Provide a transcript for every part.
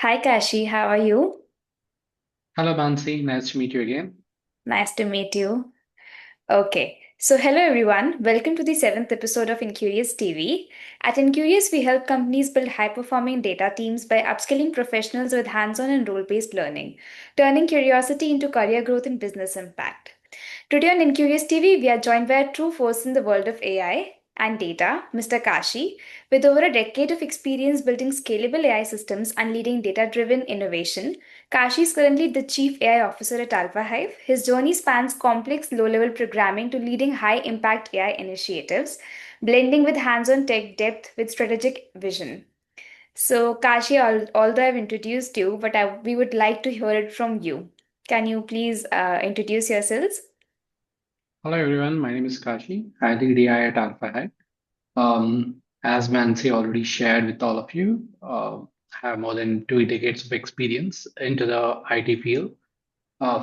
Hi Kashi, how are you? Hello, Mansi. Nice to meet you again. Nice to meet you. Okay, so hello everyone. Welcome to the seventh episode of Enqurious TV. At Enqurious, we help companies build high performing data teams by upskilling professionals with hands on and role based learning, turning curiosity into career growth and business impact. Today on Incurious TV, we are joined by a true force in the world of AI and data, Mr. Kashi, with over a decade of experience building scalable AI systems and leading data driven innovation. Kashi is currently the Chief AI Officer at Alfahive. His journey spans complex low level programming to leading high impact AI initiatives, blending with hands on tech depth with strategic vision. So, Kashi, although I've introduced you, but we would like to hear it from you. Can you please introduce yourselves? Hello, everyone. My name is Kashi. I lead AI at Alfahive. As Mansi already shared with all of you, I have more than 2 decades of experience into the IT field.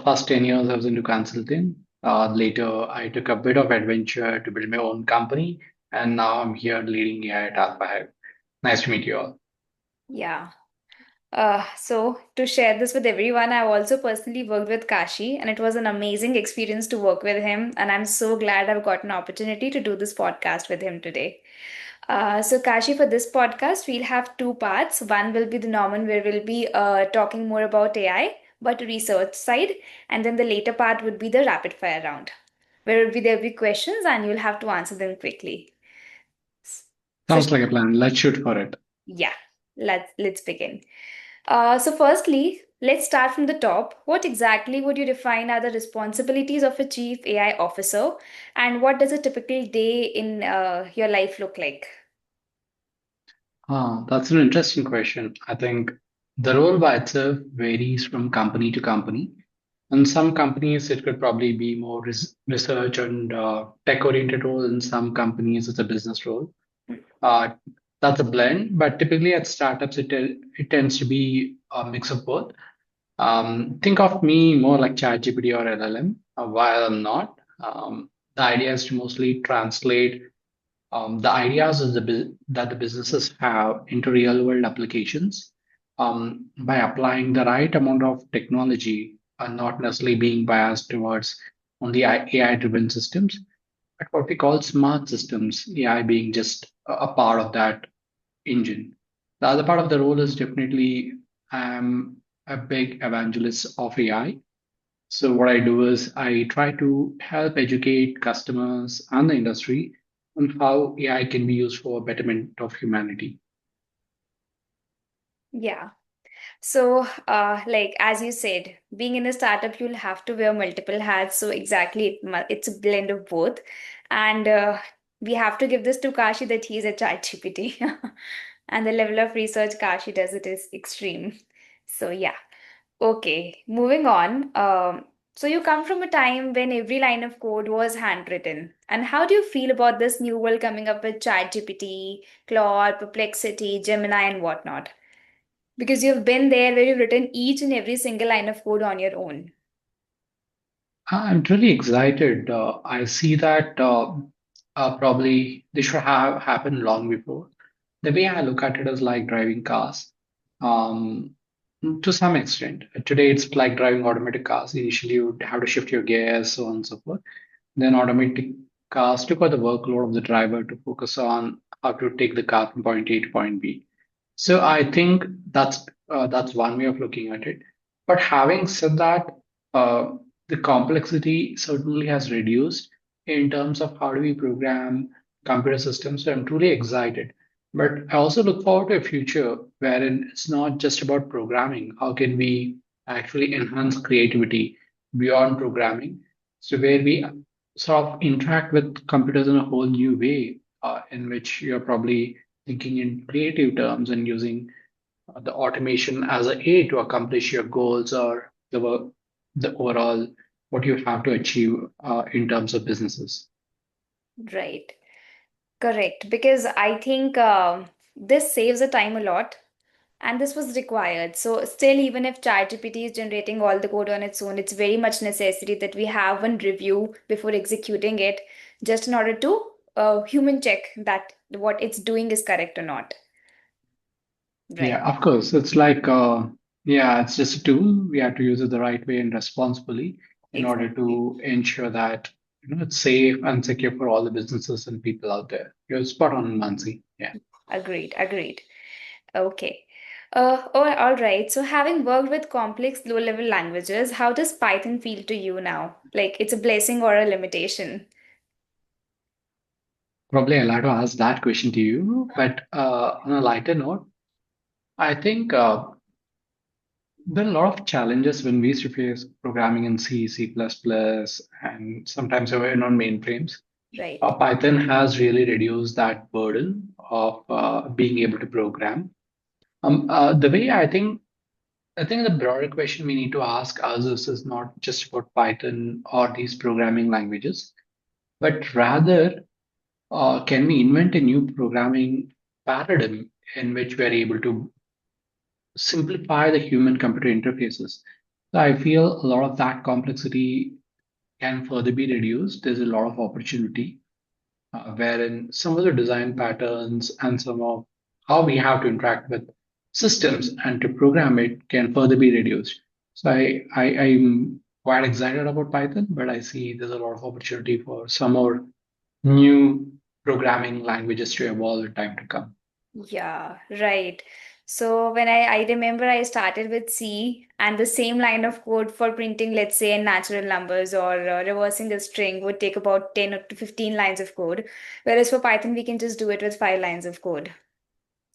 First 10 years I was into consulting. Later, I took a bit of adventure to build my own company, and now I'm here leading AI at Alfahive. Nice to meet you all. Yeah. So to share this with everyone, I've also personally worked with Kashi, and it was an amazing experience to work with him. And I'm so glad I've got an opportunity to do this podcast with him today. So Kashi, for this podcast, we'll have two parts. One will be the normal, where we'll be talking more about AI, but research side, and then the later part would be the rapid fire round, where there'll be questions and you'll have to answer them quickly. So Sounds like a plan. Let's shoot for it. yeah, let's begin. So firstly, let's start from the top. What exactly would you define are the responsibilities of a chief AI officer, and what does a typical day in your life look like? That's an interesting question. I think the role by itself varies from company to company. In some companies, it could probably be more research and tech-oriented role. In some companies, it's a business role. Uh, that's a blend, but typically at startups, it tends to be a mix of both. Think of me more like ChatGPT or LLM, while I'm not. The idea is to mostly translate the ideas of that the businesses have into real world applications by applying the right amount of technology and not necessarily being biased towards only AI driven systems, but what we call smart systems, AI being just a part of that engine. The other part of the role is definitely I'm a big evangelist of AI. So what I do is I try to help educate customers and the industry on how AI can be used for betterment of humanity. Yeah. So, like as you said, being in a startup, you'll have to wear multiple hats. So exactly, it's a blend of both, and we have to give this to Kashi that he's a chat GPT, and the level of research Kashi does it is extreme. So yeah. Okay, moving on. So you come from a time when every line of code was handwritten. And how do you feel about this new world coming up with ChatGPT, Claude, Perplexity, Gemini, and whatnot? Because you've been there where you've written each and every single line of code on your own. I'm really excited. I see that probably this should have happened long before. The way I look at it is like driving cars. Um, to some extent, today it's like driving automatic cars. Initially, you would have to shift your gears, so on and so forth. Then automatic cars took out the workload of the driver to focus on how to take the car from point A to point B. So I think that's one way of looking at it. But having said that, uh, the complexity certainly has reduced in terms of how do we program computer systems. So I'm truly excited. But I also look forward to a future wherein it's not just about programming. How can we actually enhance creativity beyond programming? So where we sort of interact with computers in a whole new way, in which you're probably thinking in creative terms and using the automation as a aid to accomplish your goals or the overall what you have to achieve in terms of businesses. Right. Correct. Because I think this saves the time a lot. And this was required. So still, even if ChatGPT is generating all the code on its own, it's very much necessary that we have one review before executing it, just in order to human check that what it's doing is correct or not. Right. Yeah, of course. It's like, yeah, it's just a tool. We have to use it the right way and responsibly in order Exactly. to ensure that it's safe and secure for all the businesses and people out there. You're spot on, Mansi. Yeah. Agreed. Agreed. Okay. All right. So, having worked with complex low-level languages, how does Python feel to you now? Like it's a blessing or a limitation? Probably I'll have to ask that question to you. But on a lighter note, I think there are a lot of challenges when we used to face programming in C, C++, and sometimes even on mainframes. Right. Python has really reduced that burden of being able to program. The way I think the broader question we need to ask ourselves is not just about Python or these programming languages, but rather, can we invent a new programming paradigm in which we are able to simplify the human-computer interfaces? So I feel a lot of that complexity can further be reduced. There's a lot of opportunity wherein some of the design patterns and some of how we have to interact with systems and to program it can further be reduced. So I'm quite excited about Python, but I see there's a lot of opportunity for some more new programming languages to evolve in time to come. Yeah, right. So when I remember I started with C and the same line of code for printing, let's say, natural numbers or reversing a string would take about 10 or to 15 lines of code. Whereas for Python, we can just do it with 5 lines of code.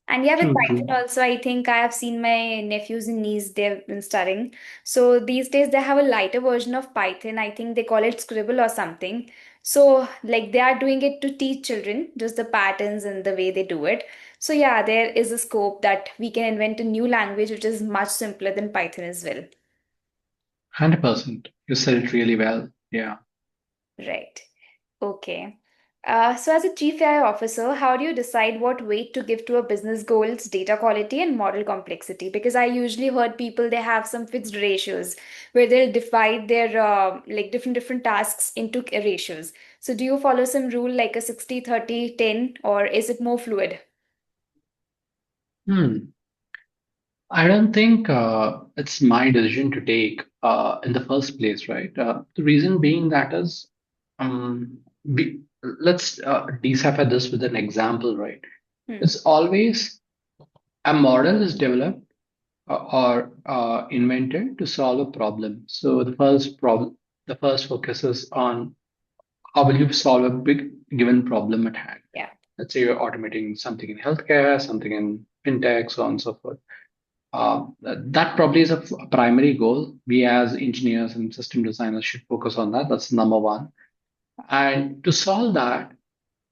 And yeah, with True, Python true. also, I think I have seen my nephews and niece, they've been studying. So these days they have a lighter version of Python. I think they call it Scribble or something. So like they are doing it to teach children, just the patterns and the way they do it. So yeah, there is a scope that we can invent a new language which is much simpler than Python as well. 100%. You said it really well. Yeah. Right. Okay. So, as a chief AI officer, how do you decide what weight to give to a business goals, data quality, and model complexity? Because I usually heard people they have some fixed ratios where they'll divide their like different tasks into ratios. So, do you follow some rule like a 60-30-10, or is it more fluid? Hmm. I don't think it's my decision to take in the first place, right? The reason being that is, um, let's decipher this with an example, right? Hmm. It's always a model is developed or invented to solve a problem. So the first focuses on how will you solve a big given problem at hand. Yeah. Let's say you're automating something in healthcare, something in fintech, so on and so forth. That probably is a primary goal. We as engineers and system designers should focus on that. That's number one. And to solve that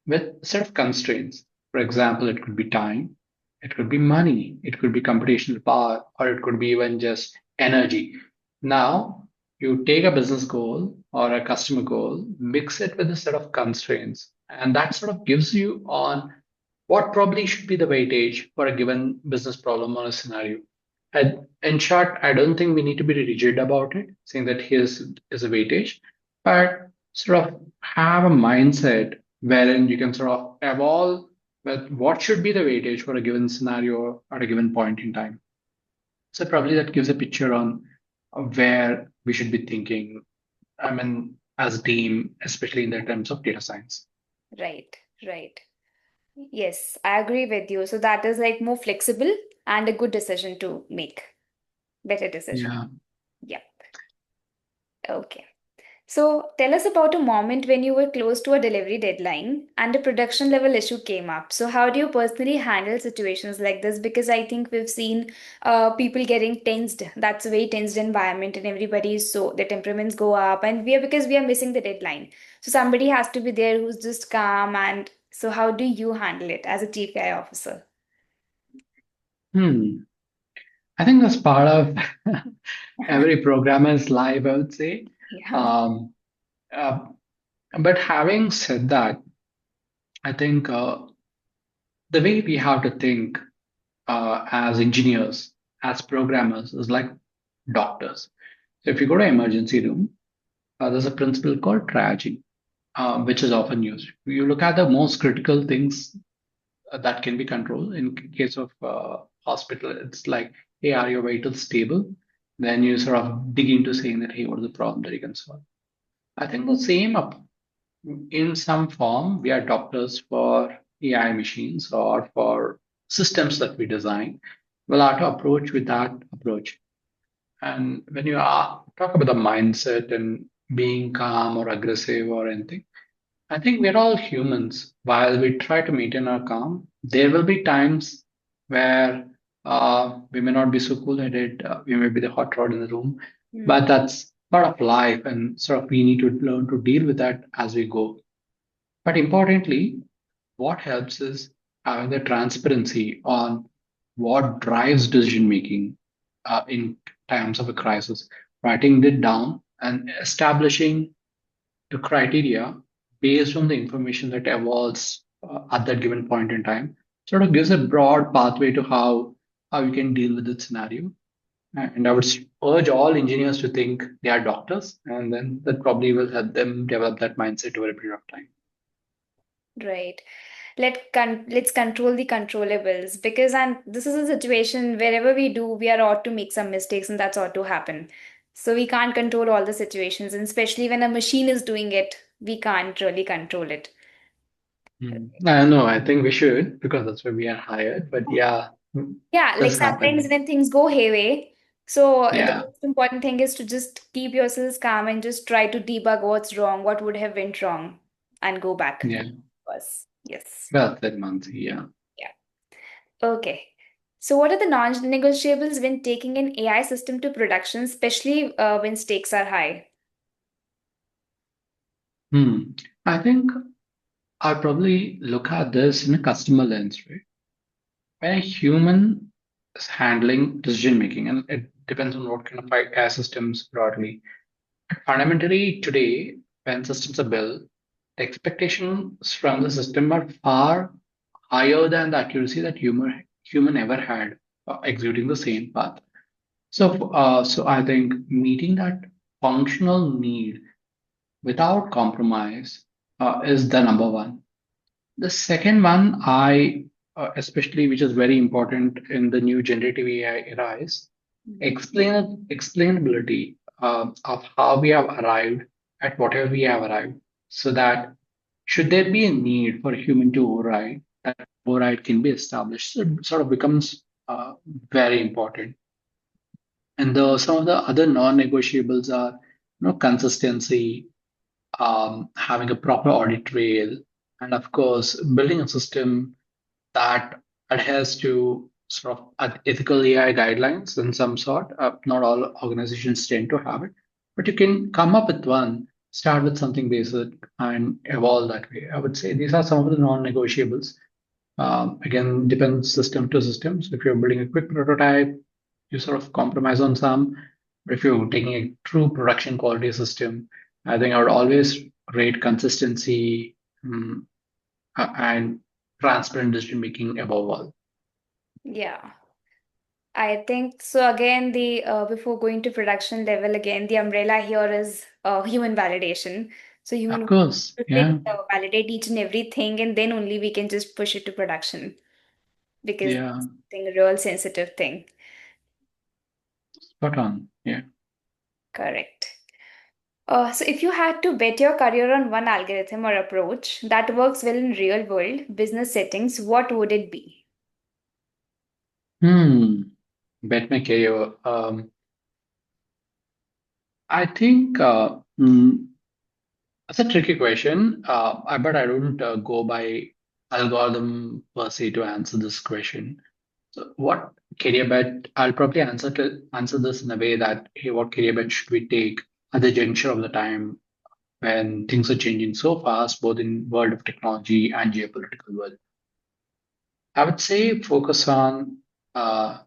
with a set of constraints, for example, it could be time, it could be money, it could be computational power, or it could be even just energy. Now, you take a business goal or a customer goal, mix it with a set of constraints, and that sort of gives you on what probably should be the weightage for a given business problem or a scenario. And in short, I don't think we need to be rigid about it, saying that here's is a weightage, but sort of have a mindset wherein you can sort of evolve with what should be the weightage for a given scenario at a given point in time. So probably that gives a picture on where we should be thinking. I mean, as a team, especially in the terms of data science. Right. Right. Yes, I agree with you. So that is like more flexible and a good decision to make. Better decision. Yeah. Yeah. Okay. So tell us about a moment when you were close to a delivery deadline and a production level issue came up. So how do you personally handle situations like this? Because I think we've seen people getting tensed. That's a very tensed environment, and everybody is so the temperaments go up, and we are because we are missing the deadline. So somebody has to be there who's just calm. And so how do you handle it as a chief AI officer? Hmm. I think that's part of every programmer's life, I would say. Yeah. Um, uh, but having said that, I think the way we have to think as engineers, as programmers, is like doctors. So if you go to emergency room, there's a principle called triaging, which is often used. You look at the most critical things that can be controlled in case of hospital, it's like, hey, are your vitals stable? Then you sort of dig into saying that, hey, what is the problem that you can solve? I think the same in some form. We are doctors for AI machines or for systems that we design. We'll have to approach with that approach. And when you talk about the mindset and being calm or aggressive or anything, I think we're all humans. While we try to maintain our calm, there will be times where we may not be so cool-headed. We may be the hot rod in the room, Hmm. but that's part of life, and sort of we need to learn to deal with that as we go. But importantly, what helps is having the transparency on what drives decision making in times of a crisis, writing it down and establishing the criteria based on the information that evolves at that given point in time sort of gives a broad pathway to how you can deal with the scenario. And I would urge all engineers to think they are doctors, and then that probably will help them develop that mindset over a period of time. Right. Let's control the controllables because and this is a situation wherever we do, we are ought to make some mistakes and that's ought to happen. So we can't control all the situations, and especially when a machine is doing it, we can't really control it. I know. I think we should because that's why we are hired. But yeah, Yeah, like does sometimes happen. when things go hayway, so the Yeah, most important thing is to just keep yourselves calm and just try to debug what's wrong, what would have went wrong, and go back. yeah. Was yes. Well said, Mansi. Yeah. Yeah. Okay. So, what are the non-negotiables when taking an AI system to production, especially when stakes are high? Hmm. I think I'll probably look at this in a customer lens, right? When a human is handling decision making, and it depends on what kind of AI systems broadly. But fundamentally, today, when systems are built, the expectations from the system are far higher than the accuracy that human ever had executing the same path. So I think meeting that functional need without compromise is the number one. The second one, especially which is very important in the new generative AI era, is Mhm. explainability of how we have arrived at whatever we have arrived, so that should there be a need for a human to override, that override can be established. So it sort of becomes very important. And some of the other non-negotiables are, consistency, having a proper audit trail, and of course, building a system that adheres to sort of ethical AI guidelines in some sort. Not all organizations tend to have it, but you can come up with one, start with something basic, and evolve that way. I would say these are some of the non-negotiables. Again, depends system to system. So if you're building a quick prototype, you sort of compromise on some. But if you're taking a true production quality system, I think I would always rate consistency, mm, and transparent decision making above all. Yeah, I think so. Again, the before going to production level, again, the umbrella here is human validation. So Of human course, to sit, yeah, validate each and everything, and then only we can just push it to production because yeah, it's a real sensitive thing. spot on, yeah. Correct. So if you had to bet your career on one algorithm or approach that works well in real world business settings, what would it be? Hmm. Bet my career. I think that's a tricky question. But I don't go by algorithm per se to answer this question. So, what career bet? I'll probably answer this in a way that, hey, what career bet should we take at the juncture of the time when things are changing so fast, both in world of technology and geopolitical world? I would say focus on uh,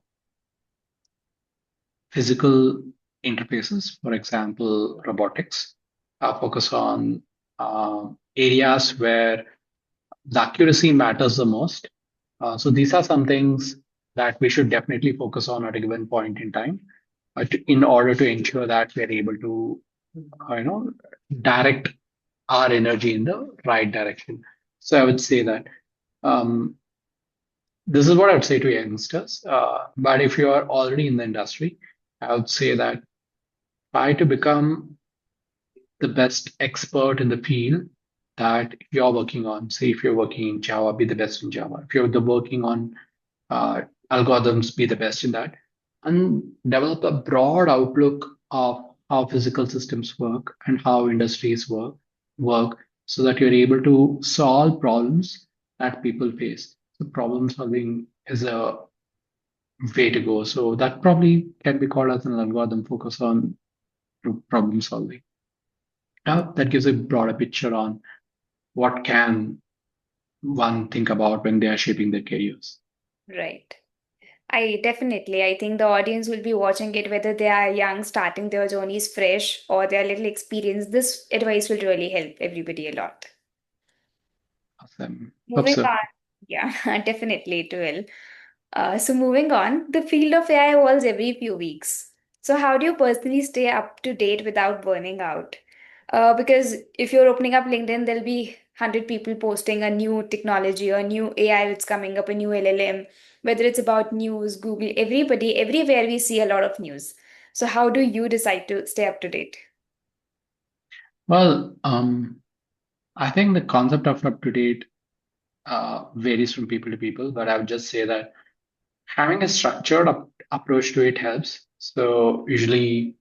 physical interfaces, for example, robotics. Focus on areas where the accuracy matters the most. So these are some things that we should definitely focus on at a given point in time, in order to ensure that we are able to, you know, direct our energy in the right direction. So I would say that. Um, This is what I would say to youngsters. But if you are already in the industry, I would say that try to become the best expert in the field that you're working on. Say if you're working in Java, be the best in Java. If you're working on uh, algorithms, be the best in that, and develop a broad outlook of how physical systems work and how industries work, so that you're able to solve problems that people face. So problem solving is a way to go. So that probably can be called as an algorithm focus on problem solving. That gives a broader picture on what can one think about when they are shaping their careers. Right. I think the audience will be watching it whether they are young, starting their journeys fresh, or they're little experienced. This advice will really help everybody a lot. Awesome. Hope Moving so. on. Yeah, definitely it will. So moving on, the field of AI evolves every few weeks. So how do you personally stay up to date without burning out? Because if you're opening up LinkedIn, there'll be 100 people posting a new technology or a new AI that's coming up, a new LLM, whether it's about news, Google, everybody, everywhere we see a lot of news. So how do you decide to stay up to date? Well, I think the concept of up to date varies from people to people, but I would just say that having a structured approach to it helps. So usually,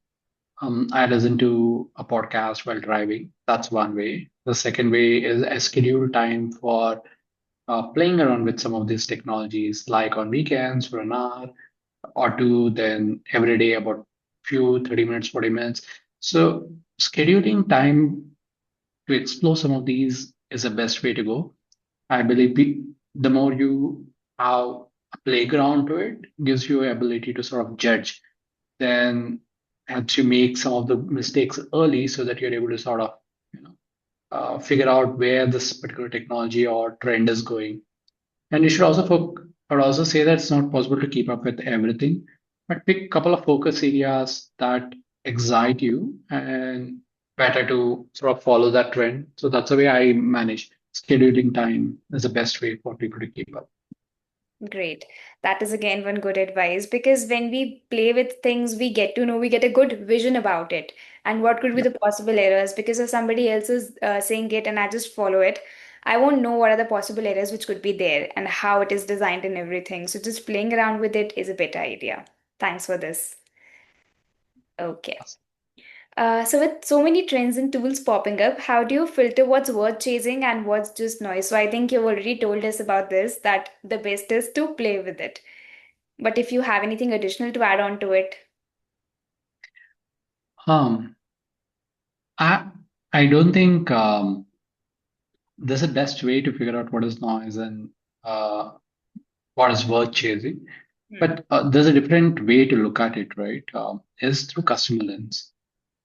I listen to a podcast while driving. That's one way. The second way is a scheduled time for playing around with some of these technologies, like on weekends for an hour or two, then every day about few 30 minutes, 40 minutes. So scheduling time to explore some of these is the best way to go. I believe the more you have a playground to it, gives you an ability to sort of judge, then helps you make some of the mistakes early so that you're able to sort of, you know, figure out where this particular technology or trend is going. And you should also I would also say that it's not possible to keep up with everything, but pick a couple of focus areas that excite you and better to sort of follow that trend. So that's the way I manage. Scheduling time is the best way for people to keep up. Great. That is again one good advice because when we play with things, we get to know, we get a good vision about it and what could be Yeah. the possible errors. Because if somebody else is saying it and I just follow it, I won't know what are the possible errors which could be there and how it is designed and everything. So just playing around with it is a better idea. Thanks for this. Okay. So with so many trends and tools popping up, how do you filter what's worth chasing and what's just noise? So I think you've already told us about this, that the best is to play with it. But if you have anything additional to add on to it, Um, I I don't think there's a best way to figure out what is noise and uh, what is worth chasing. hmm. But there's a different way to look at it, right? Is through customer lens.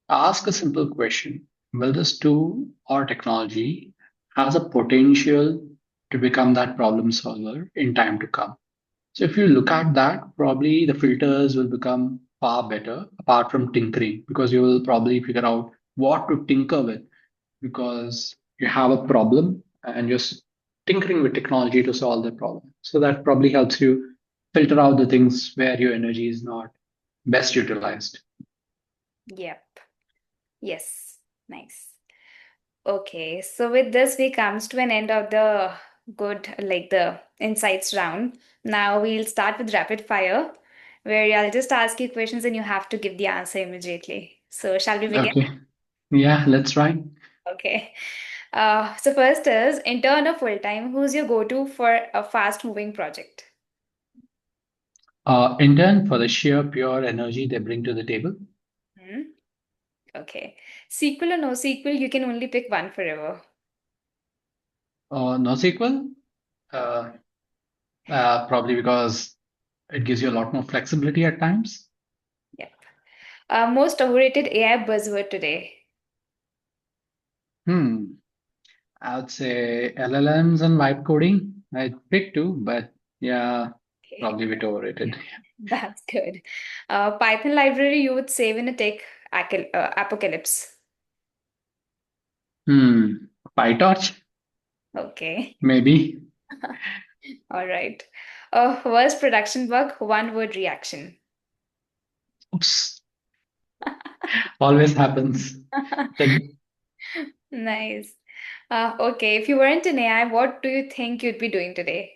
Ask a simple question. Will this tool or technology has a potential to become that problem solver in time to come? So if you look at that, probably the filters will become far better apart from tinkering because you will probably figure out what to tinker with because you have a problem and you're tinkering with technology to solve the problem. So that probably helps you filter out the things where your energy is not best utilized. Yep. Yes. Nice. Okay. So with this, we comes to an end of the good, like the insights round. Now we'll start with rapid fire, where I'll just ask you questions and you have to give the answer immediately. So shall we begin? Okay. Yeah, let's try. Okay. So first is intern or full time, who's your go-to for a fast-moving project? Intern for the sheer pure energy they bring to the table. Hmm? Okay. Sequel or no sequel, you can only pick one forever. NoSQL, uh, probably because it gives you a lot more flexibility at times. Yep. Most overrated AI buzzword today. Hmm. I would say LLMs and vibe coding. I pick two, but yeah, Okay, probably a bit overrated. that's good. Python library you would save in a tech apocalypse. PyTorch, Okay. maybe. All right. Worst production bug, one word reaction. Oops, always happens. The Nice. Okay, if you weren't an AI, what do you think you'd be doing today?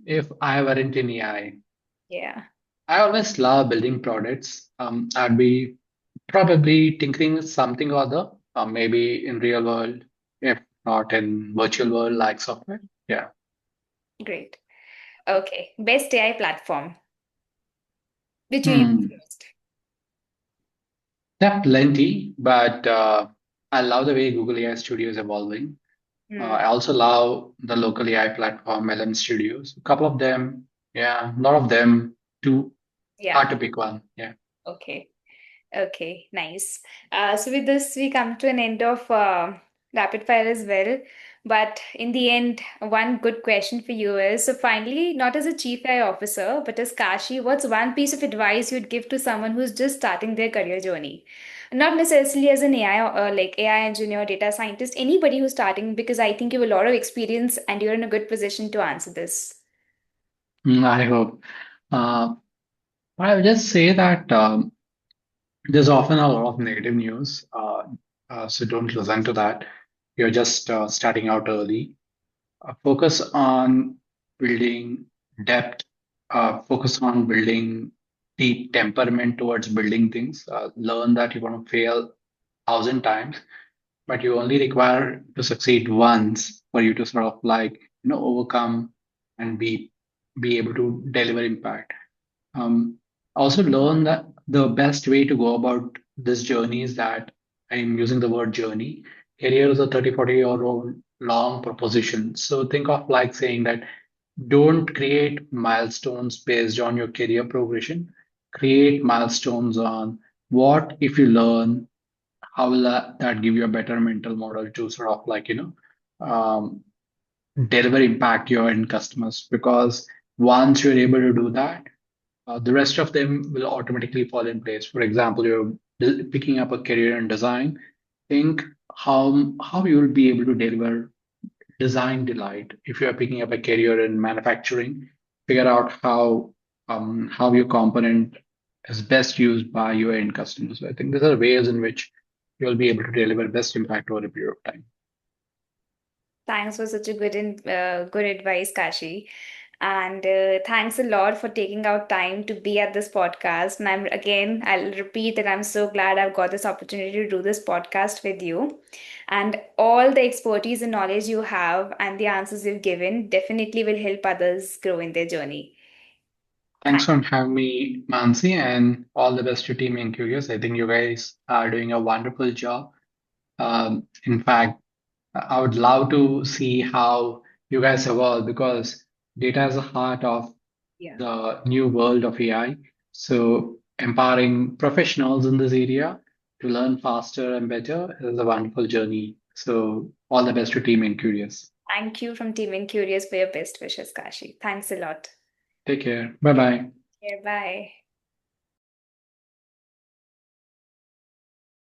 if I weren't in AI, Yeah, I always love building products. I'd be probably tinkering with something or other, maybe in real world, if not in virtual world like software. Yeah. great. Okay, best AI platform, which you use Hmm. most. There are plenty, but I love the way Google AI Studio is evolving. Hmm. I also love the local AI platform, LM Studios. A couple of them, yeah, a lot of them, too hard Yeah, to pick one. Yeah. okay. Okay, nice. So with this, we come to an end of rapid fire as well. But in the end, one good question for you is, so finally, not as a chief AI officer, but as Kashi, what's one piece of advice you'd give to someone who's just starting their career journey? Not necessarily as an AI, like AI engineer, data scientist, anybody who's starting, because I think you have a lot of experience and you're in a good position to answer this. I hope. Uh, I would just say that there's often a lot of negative news, so don't listen to that. You're just starting out early. Focus on building depth, focus on building deep temperament towards building things. Learn that you're going to fail 1,000 times, but you only require to succeed once for you to sort of overcome and be able to deliver impact. um, also learn that the best way to go about this journey is that I'm using the word journey. Career is a 30, 40-year old long proposition. So think of like saying that don't create milestones based on your career progression. Create milestones on what if you learn, how will that give you a better mental model to sort of um, deliver impact to your end customers. Because once you're able to do that, the rest of them will automatically fall in place. For example, you're picking up a career in design. Think how you will be able to deliver design delight. If you are picking up a career in manufacturing, figure out how your component is best used by your end customers. So I think these are ways in which you'll be able to deliver best impact over a period of time. Thanks for such a good advice, Kashi. And thanks a lot for taking out time to be at this podcast. And I'll repeat that I'm so glad I've got this opportunity to do this podcast with you. And all the expertise and knowledge you have and the answers you've given definitely will help others grow in their journey. Thanks Thanks. for having me, Mansi, and all the best to Team Enqurious. I think you guys are doing a wonderful job. In fact, I would love to see how you guys evolve because data is the heart of Yeah. the new world of AI. So empowering professionals in this area to learn faster and better is a wonderful journey. So all the best to Team Incurious. Thank you from Team Curious for your best wishes, Kashi. Thanks a lot. Take care. Bye bye. Yeah, bye.